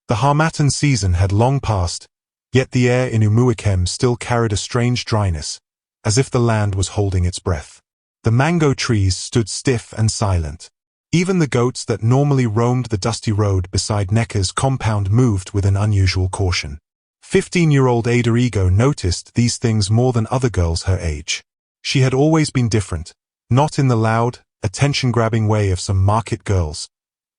The Harmattan season had long passed, yet the air in Umuakem still carried a strange dryness, as if the land was holding its breath. The mango trees stood stiff and silent. Even the goats that normally roamed the dusty road beside Neka's compound moved with an unusual caution. 15-year-old Ada Ego noticed these things more than other girls her age. She had always been different, not in the loud, attention-grabbing way of some market girls,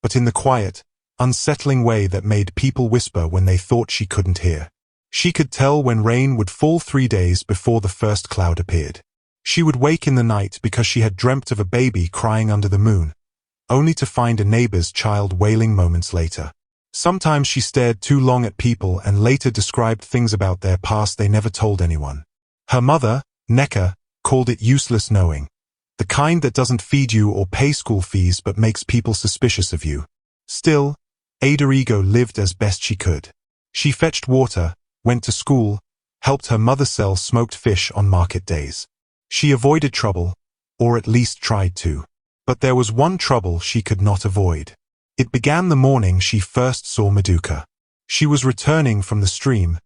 but in the quiet, unsettling way that made people whisper when they thought she couldn't hear. She could tell when rain would fall 3 days before the first cloud appeared. She would wake in the night because she had dreamt of a baby crying under the moon, only to find a neighbor's child wailing moments later. Sometimes she stared too long at people and later described things about their past they never told anyone. Her mother, Neka, called it useless knowing, the kind that doesn't feed you or pay school fees but makes people suspicious of you. Still, Ada Ego lived as best she could. She fetched water, went to school, helped her mother sell smoked fish on market days. She avoided trouble, or at least tried to. But there was one trouble she could not avoid. It began the morning she first saw Maduka. She was returning from the stream,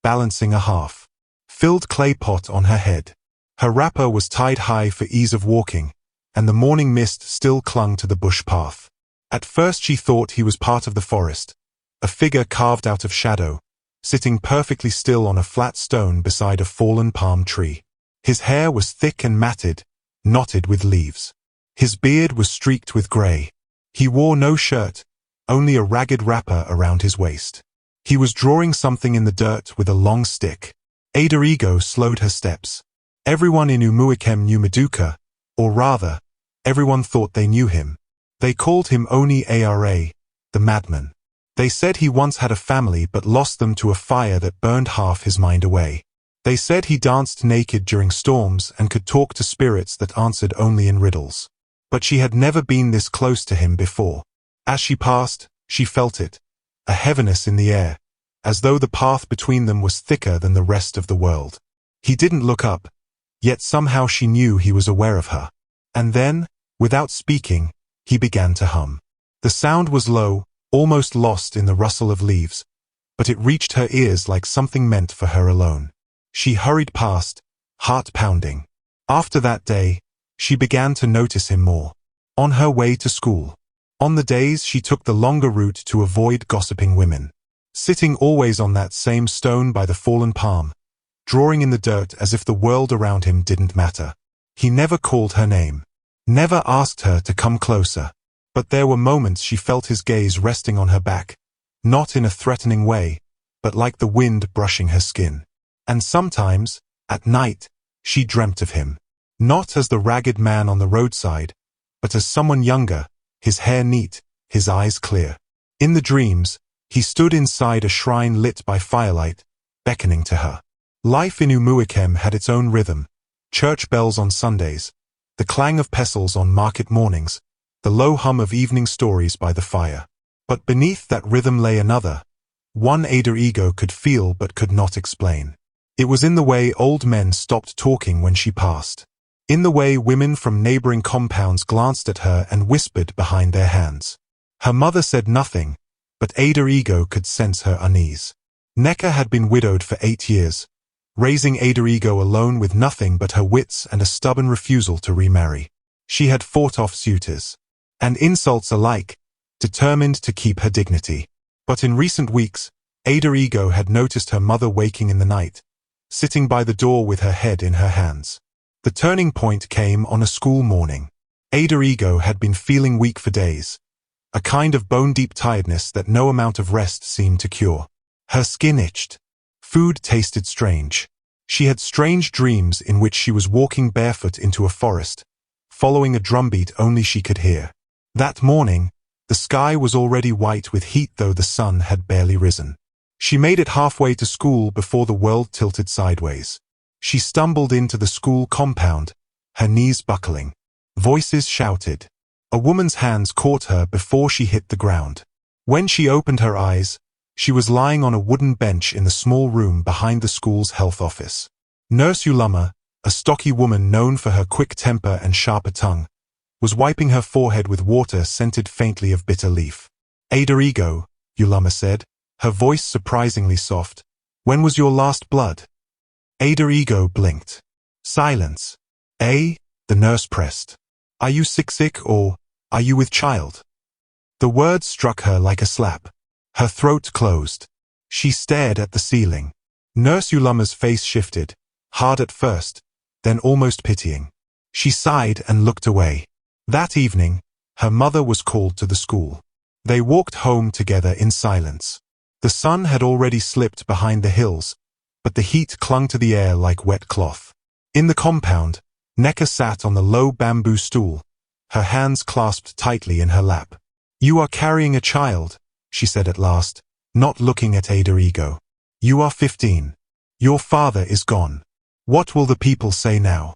balancing a half-filled clay pot on her head. Her wrapper was tied high for ease of walking, and the morning mist still clung to the bush path. At first she thought he was part of the forest, a figure carved out of shadow, sitting perfectly still on a flat stone beside a fallen palm tree. His hair was thick and matted, knotted with leaves. His beard was streaked with gray. He wore no shirt, only a ragged wrapper around his waist. He was drawing something in the dirt with a long stick. Ada Ego slowed her steps. Everyone in Umuakem knew Maduka, or rather, everyone thought they knew him. They called him Oni Ara, the Madman. They said he once had a family but lost them to a fire that burned half his mind away. They said he danced naked during storms and could talk to spirits that answered only in riddles. But she had never been this close to him before. As she passed, she felt it, a heaviness in the air, as though the path between them was thicker than the rest of the world. He didn't look up, yet somehow she knew he was aware of her. And then, without speaking, he began to hum. The sound was low, almost lost in the rustle of leaves, but it reached her ears like something meant for her alone. She hurried past, heart pounding. After that day, she began to notice him more. On her way to school. On the days she took the longer route to avoid gossiping women. Sitting always on that same stone by the fallen palm, drawing in the dirt as if the world around him didn't matter. He never called her name. Never asked her to come closer. But there were moments she felt his gaze resting on her back, not in a threatening way, but like the wind brushing her skin. And sometimes, at night, she dreamt of him. Not as the ragged man on the roadside, but as someone younger, his hair neat, his eyes clear. In the dreams, he stood inside a shrine lit by firelight, beckoning to her. Life in Umuakem had its own rhythm. Church bells on Sundays, the clang of pestles on market mornings, the low hum of evening stories by the fire. But beneath that rhythm lay another, one Ada Ego could feel but could not explain. It was in the way old men stopped talking when she passed. In the way women from neighboring compounds glanced at her and whispered behind their hands. Her mother said nothing, but Ada Ego could sense her unease. Neka had been widowed for 8 years, raising Ada Ego alone with nothing but her wits and a stubborn refusal to remarry. She had fought off suitors and insults alike, determined to keep her dignity. But in recent weeks, Ada Ego had noticed her mother waking in the night, sitting by the door with her head in her hands. The turning point came on a school morning. Ada Ego had been feeling weak for days, a kind of bone-deep tiredness that no amount of rest seemed to cure. Her skin itched. Food tasted strange. She had strange dreams in which she was walking barefoot into a forest, following a drumbeat only she could hear. That morning, the sky was already white with heat though the sun had barely risen. She made it halfway to school before the world tilted sideways. She stumbled into the school compound, her knees buckling. Voices shouted. A woman's hands caught her before she hit the ground. When she opened her eyes, she was lying on a wooden bench in the small room behind the school's health office. Nurse Ulama, a stocky woman known for her quick temper and sharper tongue, was wiping her forehead with water scented faintly of bitter leaf. Ada Ego, Ulama said, her voice surprisingly soft. When was your last blood? Ada Ego blinked. Silence. The nurse pressed. Are you sick or are you with child? The words struck her like a slap. Her throat closed. She stared at the ceiling. Nurse Ulama's face shifted, hard at first, then almost pitying. She sighed and looked away. That evening, her mother was called to the school. They walked home together in silence. The sun had already slipped behind the hills, but the heat clung to the air like wet cloth. In the compound, Neka sat on the low bamboo stool, her hands clasped tightly in her lap. You are carrying a child, she said at last, not looking at Ada Ego. You are 15. Your father is gone. What will the people say now?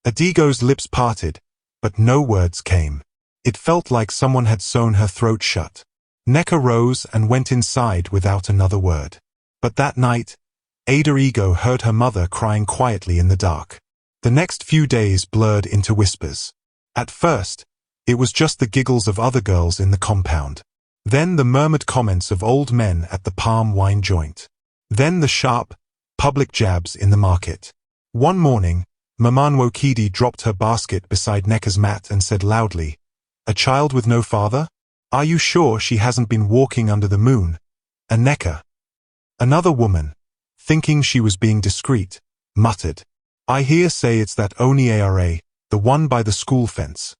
Adigo's lips parted, but no words came. It felt like someone had sewn her throat shut. Neka rose and went inside without another word. But that night, Ada Ego heard her mother crying quietly in the dark. The next few days blurred into whispers. At first, it was just the giggles of other girls in the compound. Then the murmured comments of old men at the palm wine joint. Then the sharp, public jabs in the market. One morning, Maman Wokidi dropped her basket beside Neka's mat and said loudly, A child with no father? Are you sure she hasn't been walking under the moon? And Neka, another woman, thinking she was being discreet, muttered, I hear say it's that Oni-Ara, the one by the school fence.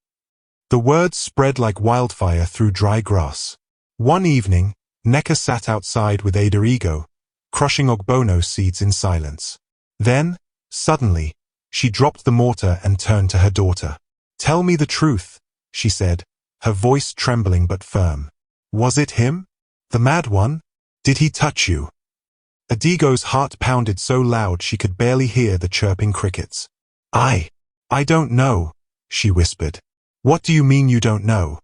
The words spread like wildfire through dry grass. One evening, Neka sat outside with Ada Ego, crushing ogbono seeds in silence. Then, suddenly, she dropped the mortar and turned to her daughter. Tell me the truth, she said, her voice trembling but firm. Was it him? The mad one? Did he touch you? Adigo's heart pounded so loud she could barely hear the chirping crickets. I don't know, she whispered. What do you mean you don't know?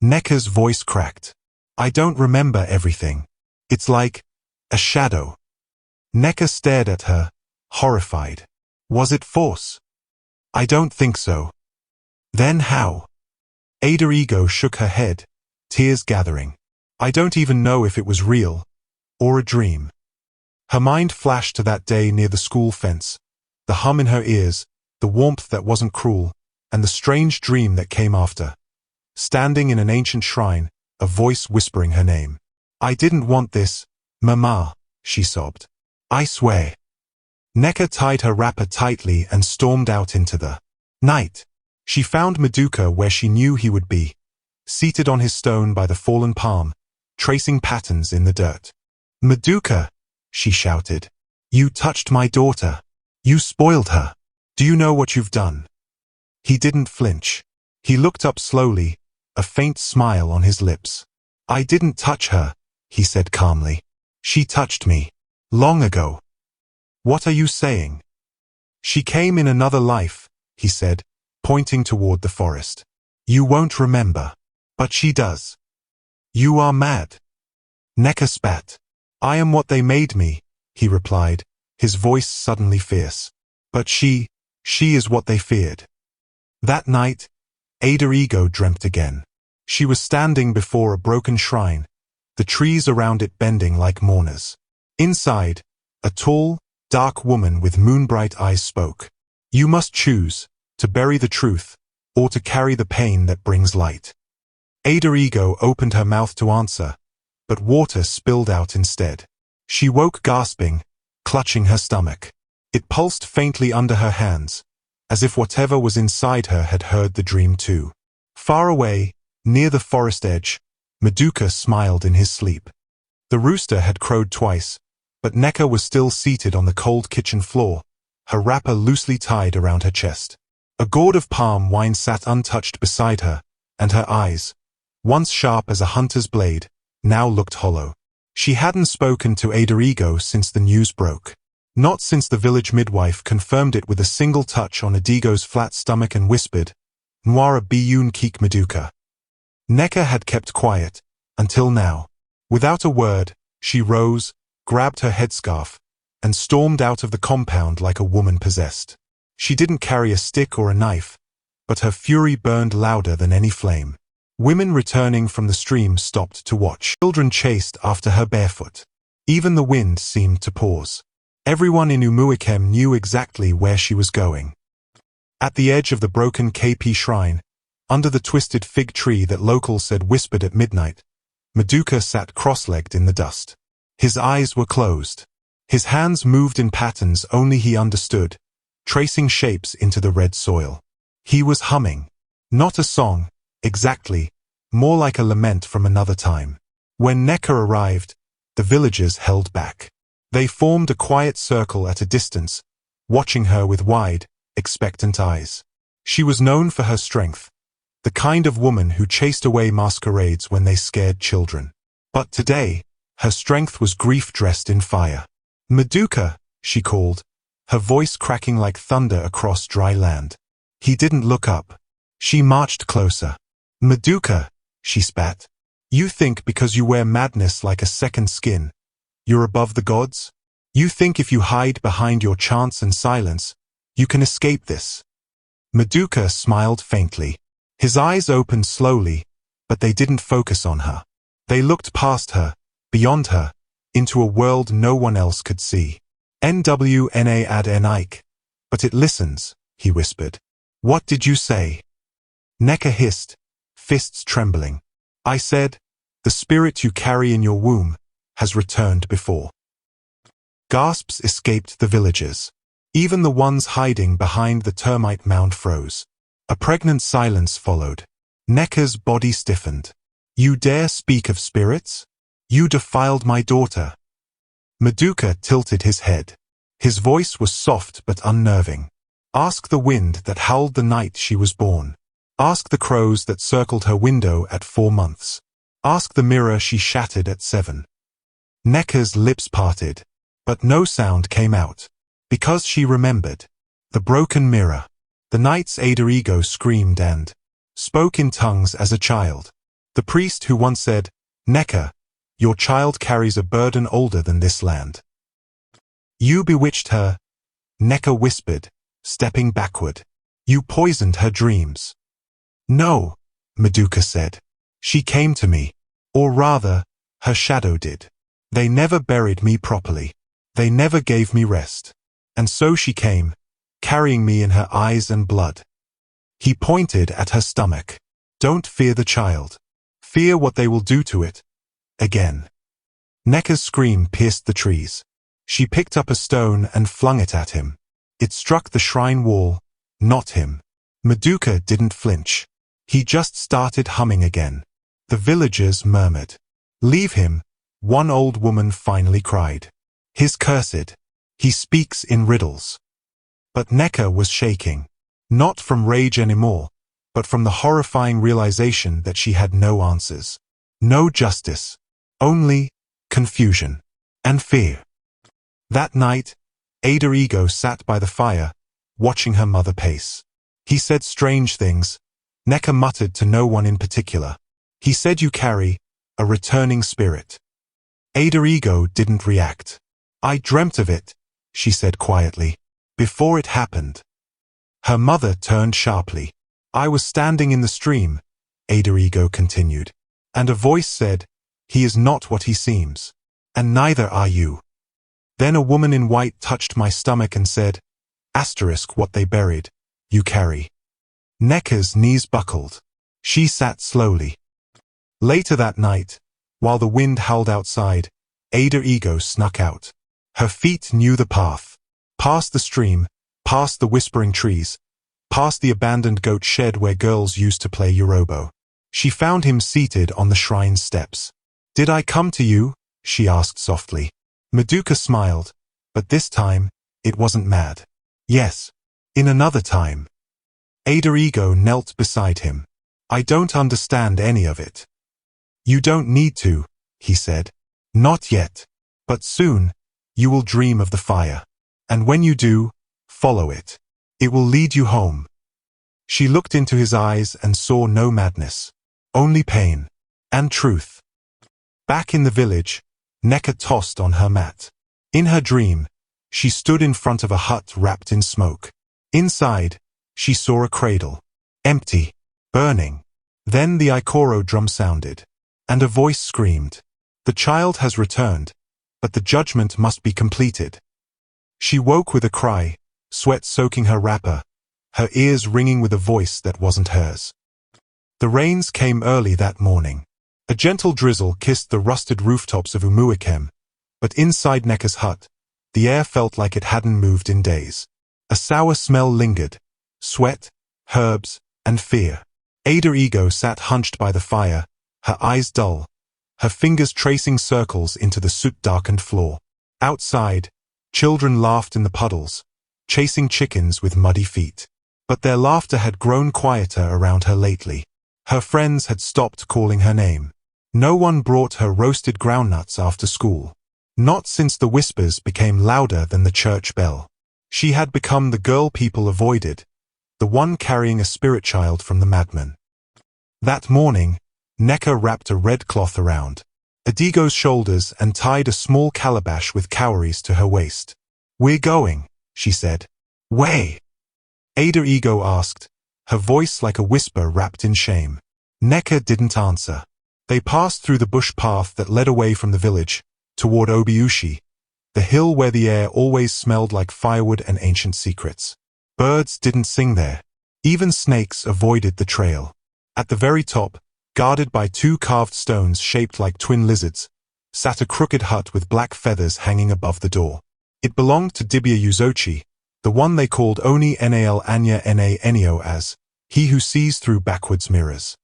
Neka's voice cracked. I don't remember everything. It's like a shadow. Neka stared at her, horrified. Was it force? I don't think so. Then how? Ada Ego shook her head, tears gathering. I don't even know if it was real, or a dream. Her mind flashed to that day near the school fence, the hum in her ears, the warmth that wasn't cruel, and the strange dream that came after. Standing in an ancient shrine, a voice whispering her name. I didn't want this, Mama, she sobbed. I swear. Neka tied her wrapper tightly and stormed out into the night. She found Maduka where she knew he would be, seated on his stone by the fallen palm, tracing patterns in the dirt. Maduka, she shouted. You touched my daughter. You spoiled her. Do you know what you've done? He didn't flinch. He looked up slowly, a faint smile on his lips. I didn't touch her, he said calmly. She touched me. Long ago. What are you saying? She came in another life, he said, pointing toward the forest. You won't remember. But she does. You are mad. Neka spat. I am what they made me, he replied, his voice suddenly fierce. But she is what they feared. That night, Ada Ego dreamt again. She was standing before a broken shrine, the trees around it bending like mourners. Inside, a tall, dark woman with moonbright eyes spoke. You must choose, to bury the truth, or to carry the pain that brings light. Ada Ego opened her mouth to answer, but water spilled out instead. She woke gasping, clutching her stomach. It pulsed faintly under her hands, as if whatever was inside her had heard the dream too. Far away, near the forest edge, Maduka smiled in his sleep. The rooster had crowed twice, but Neka was still seated on the cold kitchen floor, her wrapper loosely tied around her chest. A gourd of palm wine sat untouched beside her, and her eyes, once sharp as a hunter's blade, now looked hollow. She hadn't spoken to Ada Ego since the news broke. Not since the village midwife confirmed it with a single touch on Adigo's flat stomach and whispered, Nwara biyun kik Maduka. Neka had kept quiet, until now. Without a word, she rose, grabbed her headscarf, and stormed out of the compound like a woman possessed. She didn't carry a stick or a knife, but her fury burned louder than any flame. Women returning from the stream stopped to watch. Children chased after her barefoot. Even the wind seemed to pause. Everyone in Umuakem knew exactly where she was going. At the edge of the broken KP shrine, under the twisted fig tree that locals said whispered at midnight, Maduka sat cross-legged in the dust. His eyes were closed. His hands moved in patterns only he understood, tracing shapes into the red soil. He was humming. Not a song, exactly, more like a lament from another time. When Neka arrived, the villagers held back. They formed a quiet circle at a distance, watching her with wide, expectant eyes. She was known for her strength, the kind of woman who chased away masquerades when they scared children. But today, her strength was grief dressed in fire. Maduka, she called, her voice cracking like thunder across dry land. He didn't look up. She marched closer. Maduka, she spat. You think because you wear madness like a second skin, you're above the gods? You think if you hide behind your chants and silence, you can escape this? Maduka smiled faintly. His eyes opened slowly, but they didn't focus on her. They looked past her, beyond her, into a world no one else could see. NWNA ad Nike. But it listens, he whispered. What did you say? Neka hissed, fists trembling. I said, the spirit you carry in your womb has returned before. Gasps escaped the villagers. Even the ones hiding behind the termite mound froze. A pregnant silence followed. Neka's body stiffened. You dare speak of spirits? You defiled my daughter. Maduka tilted his head. His voice was soft but unnerving. Ask the wind that howled the night she was born. Ask the crows that circled her window at 4 months. Ask the mirror she shattered at 7. Neka's lips parted, but no sound came out. Because she remembered. The broken mirror. The night's alter ego screamed and spoke in tongues as a child. The priest who once said, Neka, your child carries a burden older than this land. You bewitched her, Neka whispered, stepping backward. You poisoned her dreams. No, Maduka said. She came to me. Or rather, her shadow did. They never buried me properly. They never gave me rest. And so she came, carrying me in her eyes and blood. He pointed at her stomach. Don't fear the child. Fear what they will do to it. Again. Neka's scream pierced the trees. She picked up a stone and flung it at him. It struck the shrine wall, not him. Maduka didn't flinch. He just started humming again. The villagers murmured. Leave him, one old woman finally cried. He's cursed. He speaks in riddles. But Neka was shaking. Not from rage anymore, but from the horrifying realization that she had no answers. No justice. Only confusion and fear. That night, Ada Ego sat by the fire, watching her mother pace. He said strange things. Neka muttered to no one in particular. He said you carry a returning spirit. Ada Ego didn't react. I dreamt of it, she said quietly. Before it happened. Her mother turned sharply. I was standing in the stream, Ada Ego continued. And a voice said, he is not what he seems. And neither are you. Then a woman in white touched my stomach and said, asterisk what they buried, you carry. Neka's knees buckled. She sat slowly. Later that night, while the wind howled outside, Ada Ego snuck out. Her feet knew the path. Past the stream, past the whispering trees, past the abandoned goat shed where girls used to play Yorubo. She found him seated on the shrine steps. Did I come to you? She asked softly. Maduka smiled, but this time, it wasn't mad. Yes, in another time. Ada Ego knelt beside him. I don't understand any of it. You don't need to, he said. Not yet. But soon, you will dream of the fire. And when you do, follow it. It will lead you home. She looked into his eyes and saw no madness. Only pain. And truth. Back in the village, Neka tossed on her mat. In her dream, she stood in front of a hut wrapped in smoke. Inside, she saw a cradle. Empty. Burning. Then the Ikoro drum sounded, and a voice screamed, "The child has returned, but the judgment must be completed." She woke with a cry, sweat soaking her wrapper, her ears ringing with a voice that wasn't hers. The rains came early that morning. A gentle drizzle kissed the rusted rooftops of Umuakem, but inside Neka's hut, the air felt like it hadn't moved in days. A sour smell lingered, sweat, herbs, and fear. Ada Ego sat hunched by the fire, her eyes dull, her fingers tracing circles into the soot-darkened floor. Outside, children laughed in the puddles, chasing chickens with muddy feet. But their laughter had grown quieter around her lately. Her friends had stopped calling her name. No one brought her roasted groundnuts after school. Not since the whispers became louder than the church bell. She had become the girl people avoided, the one carrying a spirit child from the Madman. That morning, Neka wrapped a red cloth around Adigo's shoulders and tied a small calabash with cowries to her waist. "We're going," she said. "Way?" Ada Ego asked, her voice like a whisper wrapped in shame. Neka didn't answer. They passed through the bush path that led away from the village, toward Obiushi, the hill where the air always smelled like firewood and ancient secrets. Birds didn't sing there. Even snakes avoided the trail. At the very top, guarded by two carved stones shaped like twin lizards, sat a crooked hut with black feathers hanging above the door. It belonged to Dibia Yuzochi, the one they called Oni Nal Anya Na Enio as, he who sees through backwards mirrors.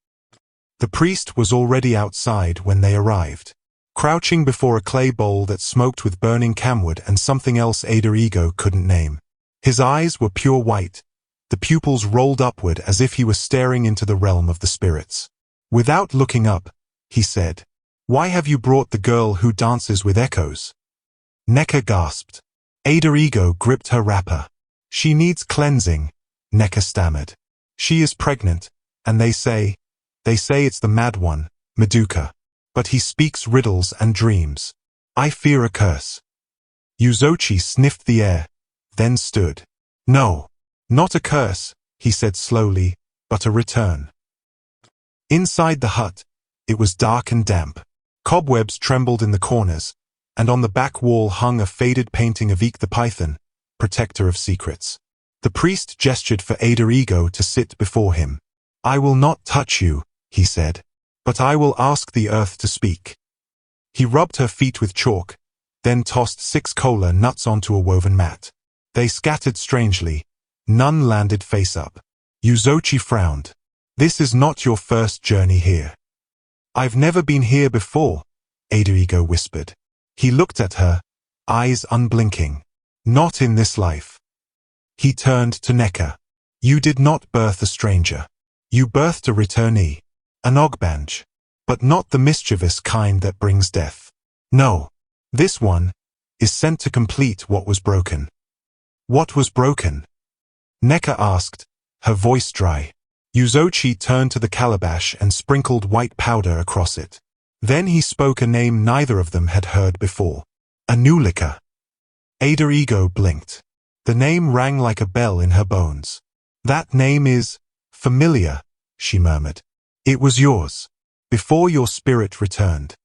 The priest was already outside when they arrived, crouching before a clay bowl that smoked with burning camwood and something else Ada Ego couldn't name. His eyes were pure white, the pupils rolled upward as if he were staring into the realm of the spirits. Without looking up, he said, "Why have you brought the girl who dances with echoes?" Neka gasped. Ada Ego gripped her wrapper. "She needs cleansing," Neka stammered. "She is pregnant, and they say it's the mad one, Madoka. But he speaks riddles and dreams. I fear a curse." Yuzochi sniffed the air, then stood. "No, not a curse," he said slowly, "but a return." Inside the hut, it was dark and damp. Cobwebs trembled in the corners, and on the back wall hung a faded painting of Eek the Python, protector of secrets. The priest gestured for Ada Ego to sit before him. "I will not touch you," he said, "but I will ask the earth to speak." He rubbed her feet with chalk, then tossed 6 cola nuts onto a woven mat. They scattered strangely. None landed face up. Yuzochi frowned. "This is not your first journey here." "I've never been here before," Ada Ego whispered. He looked at her, eyes unblinking. "Not in this life." He turned to Neka. "You did not birth a stranger. You birthed a returnee, an Ogbanj, but not the mischievous kind that brings death. No, this one is sent to complete what was broken." "What was broken?" Neka asked, her voice dry. Yuzochi turned to the calabash and sprinkled white powder across it. Then he spoke a name neither of them had heard before. Anulika. Ada Ego blinked. The name rang like a bell in her bones. "That name is familiar," she murmured. "It was yours, before your spirit returned."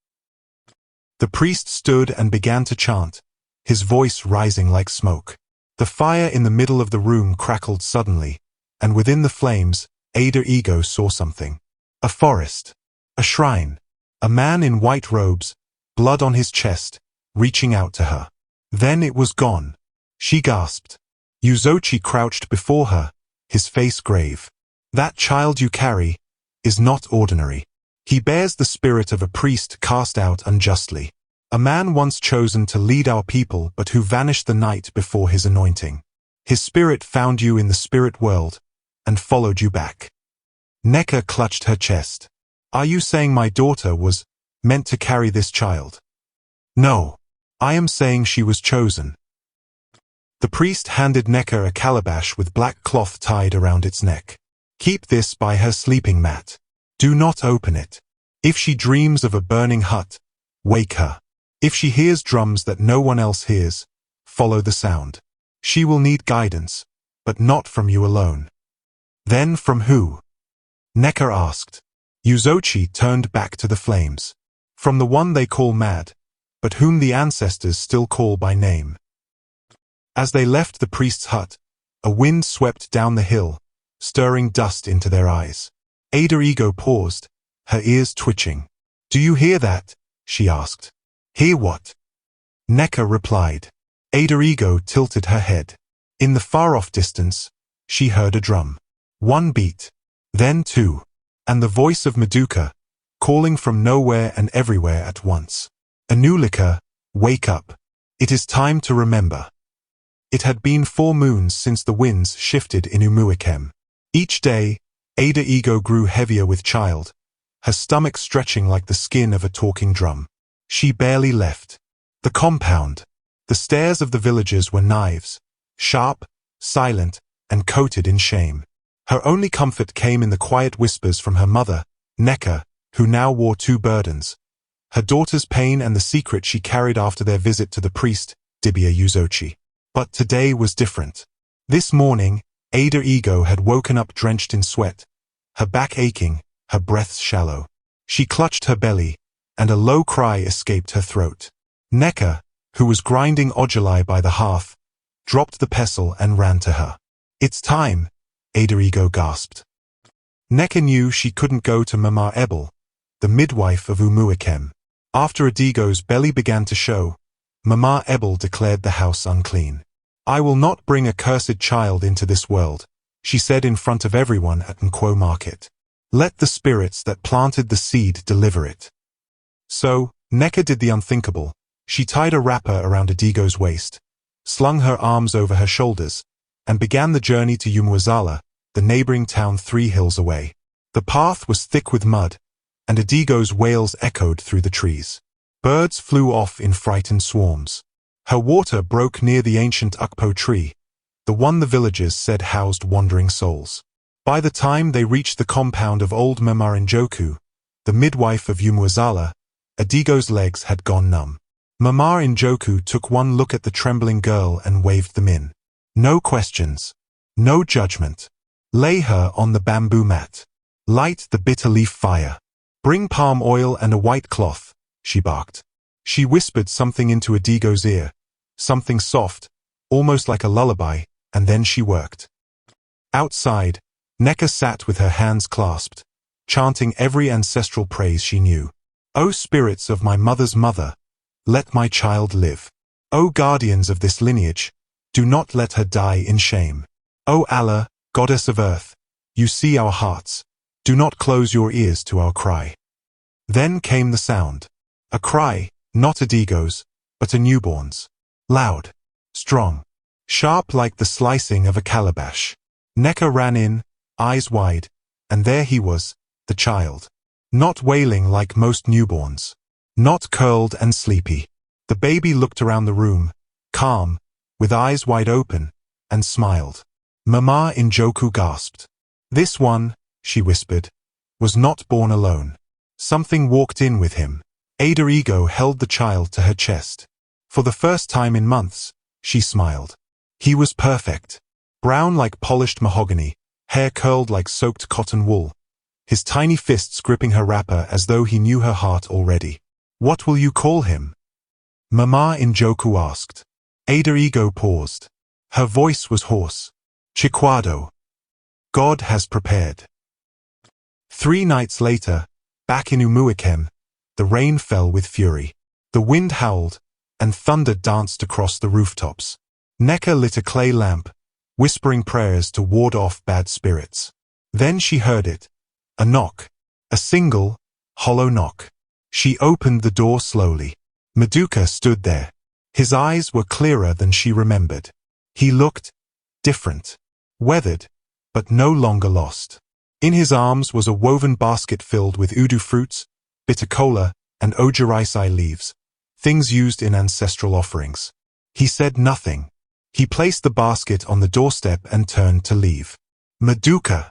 The priest stood and began to chant, his voice rising like smoke. The fire in the middle of the room crackled suddenly, and within the flames, Ada Ego saw something. A forest. A shrine. A man in white robes, blood on his chest, reaching out to her. Then it was gone. She gasped. Yuzochi crouched before her, his face grave. "That child you carry is not ordinary. He bears the spirit of a priest cast out unjustly. A man once chosen to lead our people but who vanished the night before his anointing. His spirit found you in the spirit world and followed you back." Neka clutched her chest. "Are you saying my daughter was meant to carry this child?" "No. I am saying she was chosen." The priest handed Neka a calabash with black cloth tied around its neck. "Keep this by her sleeping mat. Do not open it. If she dreams of a burning hut, wake her. If she hears drums that no one else hears, follow the sound. She will need guidance, but not from you alone." "Then from who?" Neka asked. Yuzochi turned back to the flames. From the one they call Mad, but whom the ancestors still call by name. As they left the priest's hut, a wind swept down the hill, stirring dust into their eyes. Ada Ego paused, her ears twitching. "Do you hear that?" she asked. "Hear what?" Neka replied. Ada Ego tilted her head. In the far-off distance, she heard a drum. One beat, then two, and the voice of Maduka, calling from nowhere and everywhere at once. "Anulika, wake up. It is time to remember." It had been 4 moons since the winds shifted in Umuikem. Each day, Ada Ego grew heavier with child, her stomach stretching like the skin of a talking drum. She barely left the compound. The stairs of the villagers were knives, sharp, silent, and coated in shame. Her only comfort came in the quiet whispers from her mother, Neka, who now wore 2 burdens. Her daughter's pain and the secret she carried after their visit to the priest, Dibia Yuzochi. But today was different. This morning, Ada Ego had woken up drenched in sweat, her back aching, her breath shallow. She clutched her belly, and a low cry escaped her throat. Neka, who was grinding ojolai by the hearth, dropped the pestle and ran to her. "It's time," Ada Ego gasped. Neka knew she couldn't go to Mama Ebel, the midwife of Umuikem. After Adigo's belly began to show, Mama Ebel declared the house unclean. "I will not bring a cursed child into this world," she said in front of everyone at Nkwo Market. "Let the spirits that planted the seed deliver it." So, Neka did the unthinkable. She tied a wrapper around Adigo's waist, slung her arms over her shoulders, and began the journey to Umuazala, the neighboring town 3 hills away. The path was thick with mud, and Adigo's wails echoed through the trees. Birds flew off in frightened swarms. Her water broke near the ancient Ukpo tree, the one the villagers said housed wandering souls. By the time they reached the compound of old Mama Njoku, the midwife of Umuazala, Adigo's legs had gone numb. Mama Njoku took one look at the trembling girl and waved them in. No questions. No judgment. Lay her on the bamboo mat. Light the bitter leaf fire. Bring palm oil and a white cloth, she barked. She whispered something into Adigo's ear, something soft, almost like a lullaby, and then she worked. Outside, Neka sat with her hands clasped, chanting every ancestral praise she knew. "O spirits of my mother's mother, let my child live. O guardians of this lineage, do not let her die in shame. O Allah, goddess of earth, you see our hearts, do not close your ears to our cry." Then came the sound. A cry, not Adigo's, but a newborn's. Loud, strong, sharp like the slicing of a calabash. Neka ran in, eyes wide, and there he was, the child. Not wailing like most newborns. Not curled and sleepy. The baby looked around the room, calm, with eyes wide open, and smiled. Mama Njoku gasped. "This one," she whispered, "was not born alone. Something walked in with him." Ada Ego held the child to her chest. For the first time in months, she smiled. He was perfect. Brown like polished mahogany, hair curled like soaked cotton wool, his tiny fists gripping her wrapper as though he knew her heart already. "What will you call him?" Mama Njoku asked. Ada Ego paused. Her voice was hoarse. "Chikwado. God has prepared." 3 nights later, back in Umuikem, the rain fell with fury. The wind howled, and thunder danced across the rooftops. Neka lit a clay lamp, whispering prayers to ward off bad spirits. Then she heard it. A knock. A single, hollow knock. She opened the door slowly. Maduka stood there. His eyes were clearer than she remembered. He looked different. Weathered, but no longer lost. In his arms was a woven basket filled with udu fruits, bitter cola, and ojarisai leaves, things used in ancestral offerings. He said nothing. He placed the basket on the doorstep and turned to leave. "Maduka!"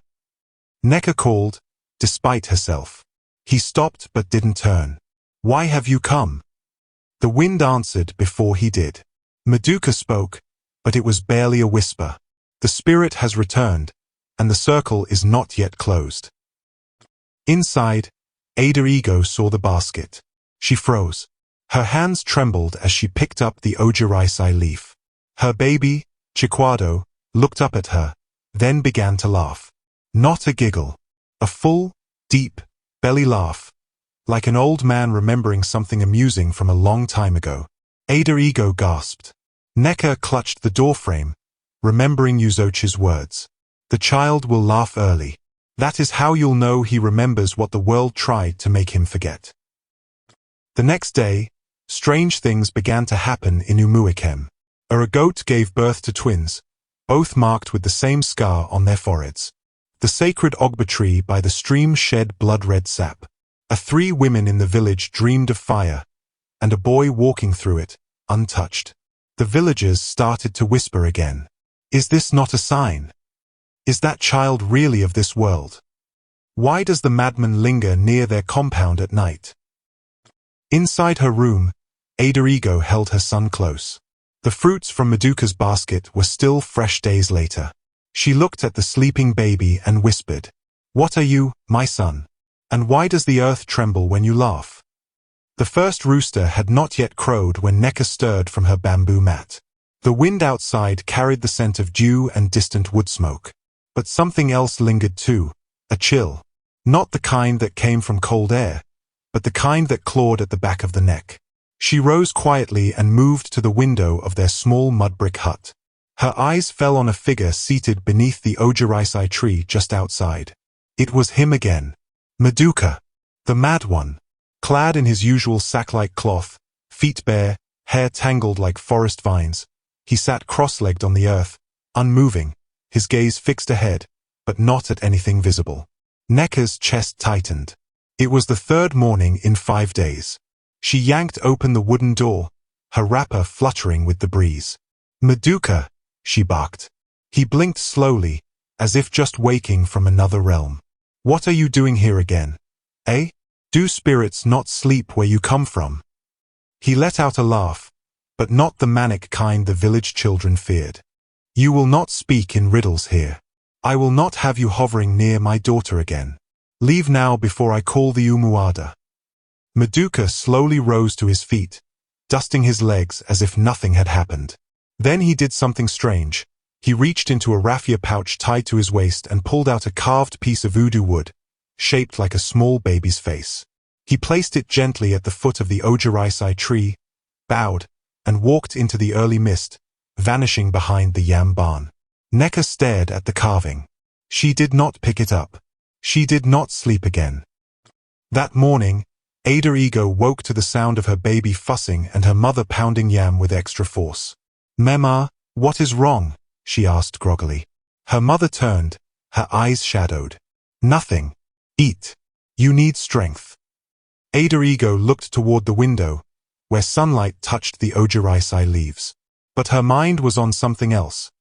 Neka called, despite herself. He stopped but didn't turn. "Why have you come?" The wind answered before he did. Maduka spoke, but it was barely a whisper. "The spirit has returned, and the circle is not yet closed." Inside, Ada Ego saw the basket. She froze. Her hands trembled as she picked up the Ojiraisai leaf. Her baby, Chiquado, looked up at her, then began to laugh. Not a giggle. A full, deep, belly laugh, like an old man remembering something amusing from a long time ago. Ada Ego gasped. Neka clutched the doorframe, remembering Yuzochi's words. The child will laugh early. That is how you'll know he remembers what the world tried to make him forget. The next day, strange things began to happen in Umuikem. A goat gave birth to twins, both marked with the same scar on their foreheads. The sacred ogba tree by the stream shed blood-red sap. 3 women in the village dreamed of fire, and a boy walking through it, untouched. The villagers started to whisper again. Is this not a sign? Is that child really of this world? Why does the madman linger near their compound at night? Inside her room, Ada Ego held her son close. The fruits from Maduka's basket were still fresh days later. She looked at the sleeping baby and whispered, "What are you, my son? And why does the earth tremble when you laugh?" The first rooster had not yet crowed when Neka stirred from her bamboo mat. The wind outside carried the scent of dew and distant wood smoke. But something else lingered too, a chill. Not the kind that came from cold air, but the kind that clawed at the back of the neck. She rose quietly and moved to the window of their small mud-brick hut. Her eyes fell on a figure seated beneath the Ojiraisai tree just outside. It was him again. Maduka, the mad one. Clad in his usual sack-like cloth, feet bare, hair tangled like forest vines, he sat cross-legged on the earth, unmoving, his gaze fixed ahead, but not at anything visible. Neka's chest tightened. It was the 3rd morning in 5 days. She yanked open the wooden door, her wrapper fluttering with the breeze. "Maduka," she barked. He blinked slowly, as if just waking from another realm. "What are you doing here again? Eh? Do spirits not sleep where you come from?" He let out a laugh, but not the manic kind the village children feared. "You will not speak in riddles here. I will not have you hovering near my daughter again. Leave now before I call the Umuada." Maduka slowly rose to his feet, dusting his legs as if nothing had happened. Then he did something strange. He reached into a raffia pouch tied to his waist and pulled out a carved piece of voodoo wood, shaped like a small baby's face. He placed it gently at the foot of the Ojiraisai tree, bowed, and walked into the early mist, vanishing behind the yam barn. Neka stared at the carving. She did not pick it up. She did not sleep again. That morning, Ada Ego woke to the sound of her baby fussing and her mother pounding yam with extra force. "Mema, what is wrong?" she asked groggily. Her mother turned, her eyes shadowed. "Nothing. Eat. You need strength." Ada Ego looked toward the window, where sunlight touched the Ojiraisai leaves. But her mind was on something else,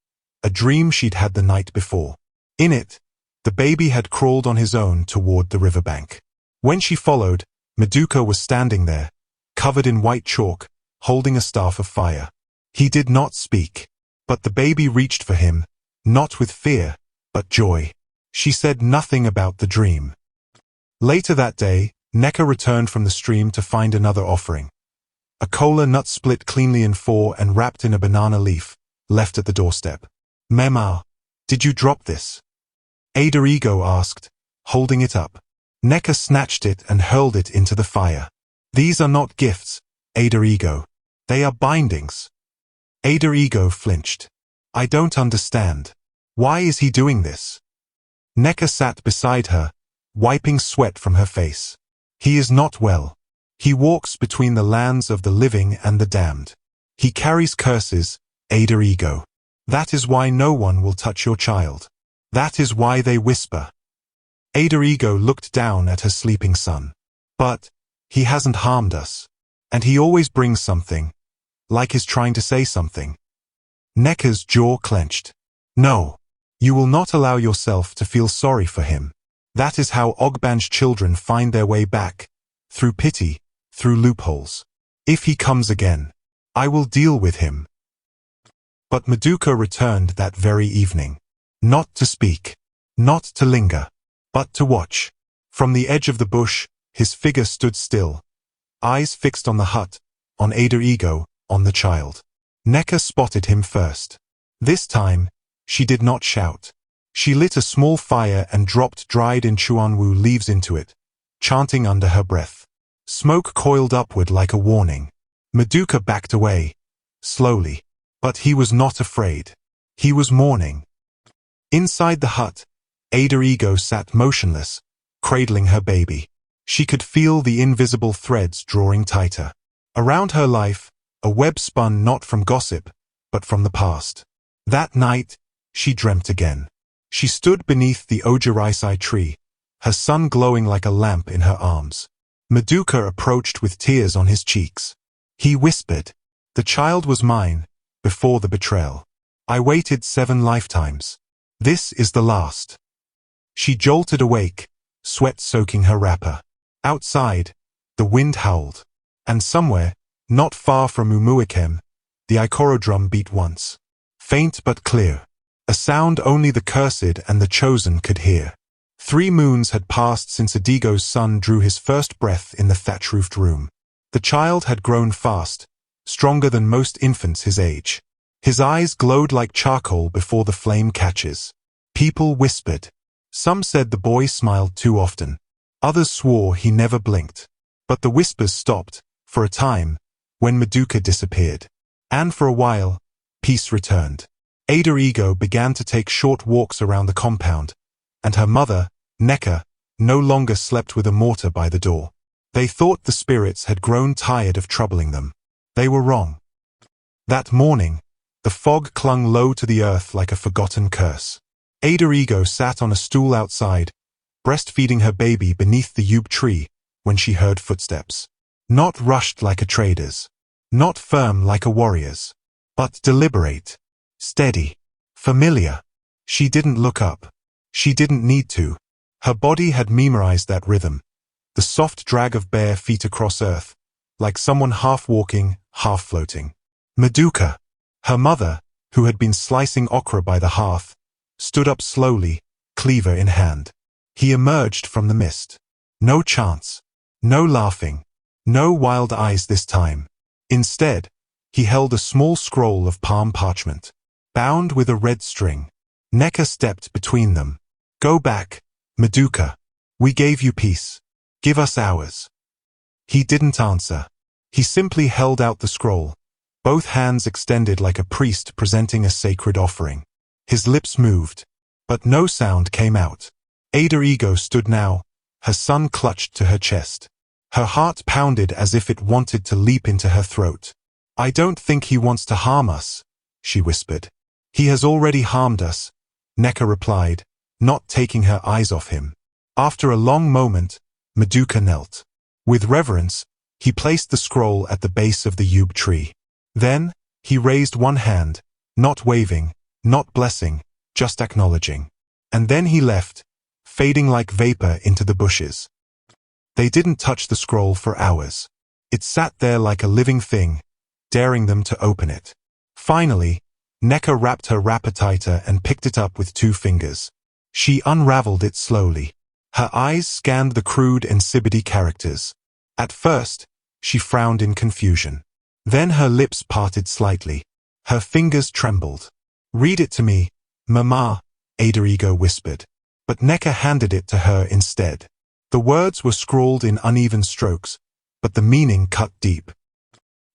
a dream she'd had the night before. In it, the baby had crawled on his own toward the riverbank. When she followed, Maduka was standing there, covered in white chalk, holding a staff of fire. He did not speak, but the baby reached for him, not with fear, but joy. She said nothing about the dream. Later that day, Neka returned from the stream to find another offering. A cola nut split cleanly in 4 and wrapped in a banana leaf, left at the doorstep. "Mema, did you drop this?" Ada Ego asked, holding it up. Neka snatched it and hurled it into the fire. "These are not gifts, Ada Ego. They are bindings." Ada Ego flinched. "I don't understand. Why is he doing this?" Neka sat beside her, wiping sweat from her face. "He is not well. He walks between the lands of the living and the damned. He carries curses, Ada Ego. That is why no one will touch your child. That is why they whisper." Ada Ego looked down at her sleeping son. "But he hasn't harmed us. And he always brings something, like he's trying to say something." Neka's jaw clenched. "No, you will not allow yourself to feel sorry for him. That is how Ogban's children find their way back, through pity, through loopholes. If he comes again, I will deal with him." But Maduka returned that very evening. Not to speak, not to linger, but to watch. From the edge of the bush, his figure stood still, eyes fixed on the hut, on Ada Ego, on the child. Neka spotted him first. This time, she did not shout. She lit a small fire and dropped dried Inchuanwu leaves into it, chanting under her breath. Smoke coiled upward like a warning. Maduka backed away, slowly. But he was not afraid. He was mourning. Inside the hut, Ada Ego sat motionless, cradling her baby. She could feel the invisible threads drawing tighter. Around her life, a web spun not from gossip, but from the past. That night, she dreamt again. She stood beneath the Ojiraisai tree, her sun glowing like a lamp in her arms. Maduka approached with tears on his cheeks. He whispered, "The child was mine, before the betrayal. I waited 7 lifetimes. This is the last." She jolted awake, sweat soaking her wrapper. Outside, the wind howled. And somewhere, not far from Umuakem, the Ikoro drum beat once. Faint but clear. A sound only the cursed and the chosen could hear. 3 moons had passed since Adigo's son drew his first breath in the thatch-roofed room. The child had grown fast, stronger than most infants his age. His eyes glowed like charcoal before the flame catches. People whispered. Some said the boy smiled too often. Others swore he never blinked. But the whispers stopped, for a time, when Maduka disappeared. And for a while, peace returned. Ada Ego began to take short walks around the compound, and her mother, Neka, no longer slept with a mortar by the door. They thought the spirits had grown tired of troubling them. They were wrong. That morning, the fog clung low to the earth like a forgotten curse. Ada Ego sat on a stool outside, breastfeeding her baby beneath the yew tree, when she heard footsteps. Not rushed like a trader's, not firm like a warrior's, but deliberate, steady, familiar. She didn't look up. She didn't need to. Her body had memorized that rhythm, the soft drag of bare feet across earth, like someone half walking, half floating. Maduka, her mother, who had been slicing okra by the hearth, stood up slowly, cleaver in hand. He emerged from the mist. No chance. No laughing. No wild eyes this time. Instead, he held a small scroll of palm parchment, bound with a red string. Neka stepped between them. "Go back, Maduka. We gave you peace. Give us ours." He didn't answer. He simply held out the scroll, both hands extended like a priest presenting a sacred offering. His lips moved, but no sound came out. Ada Ego stood now, her son clutched to her chest. Her heart pounded as if it wanted to leap into her throat. "I don't think he wants to harm us," she whispered. "He has already harmed us," Neka replied, not taking her eyes off him. After a long moment, Maduka knelt. With reverence, he placed the scroll at the base of the yew tree. Then, he raised one hand, not waving, not blessing, just acknowledging. And then he left, fading like vapor into the bushes. They didn't touch the scroll for hours. It sat there like a living thing, daring them to open it. Finally, Neka wrapped her wrapper tighter and picked it up with 2 fingers. She unraveled it slowly. Her eyes scanned the crude Ensibidi characters. At first, she frowned in confusion. Then her lips parted slightly. Her fingers trembled. "Read it to me, Mama," Ada Ego whispered. But Neka handed it to her instead. The words were scrawled in uneven strokes, but the meaning cut deep.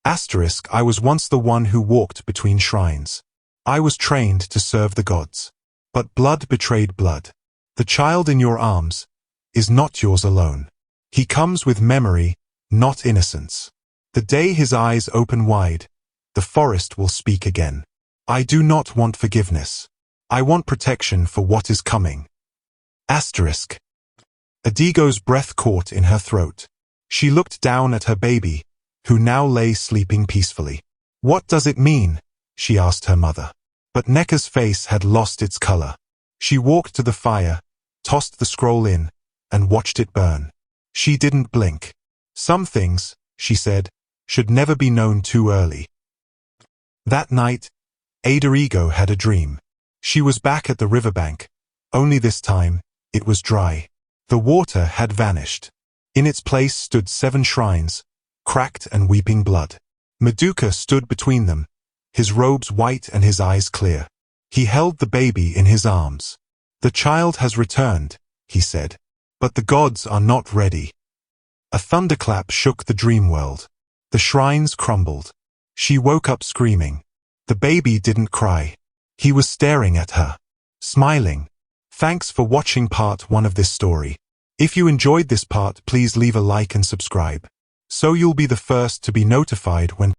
"I was once the one who walked between shrines. I was trained to serve the gods. But blood betrayed blood. The child in your arms is not yours alone. He comes with memory, not innocence. The day his eyes open wide, the forest will speak again. I do not want forgiveness. I want protection for what is coming." Adigo's breath caught in her throat. She looked down at her baby, who now lay sleeping peacefully. "What does it mean?" she asked her mother. But Neka's face had lost its color. She walked to the fire, tossed the scroll in, and watched it burn. She didn't blink. "Some things," she said, "should never be known too early." That night, Ada Ego had a dream. She was back at the riverbank, only this time, it was dry. The water had vanished. In its place stood 7 shrines, cracked and weeping blood. Maduka stood between them, his robes white and his eyes clear. He held the baby in his arms. "The child has returned," he said. "But the gods are not ready." A thunderclap shook the dream world. The shrines crumbled. She woke up screaming. The baby didn't cry. He was staring at her, smiling. Thanks for watching part 1 of this story. If you enjoyed this part, please leave a like and subscribe, so you'll be the first to be notified when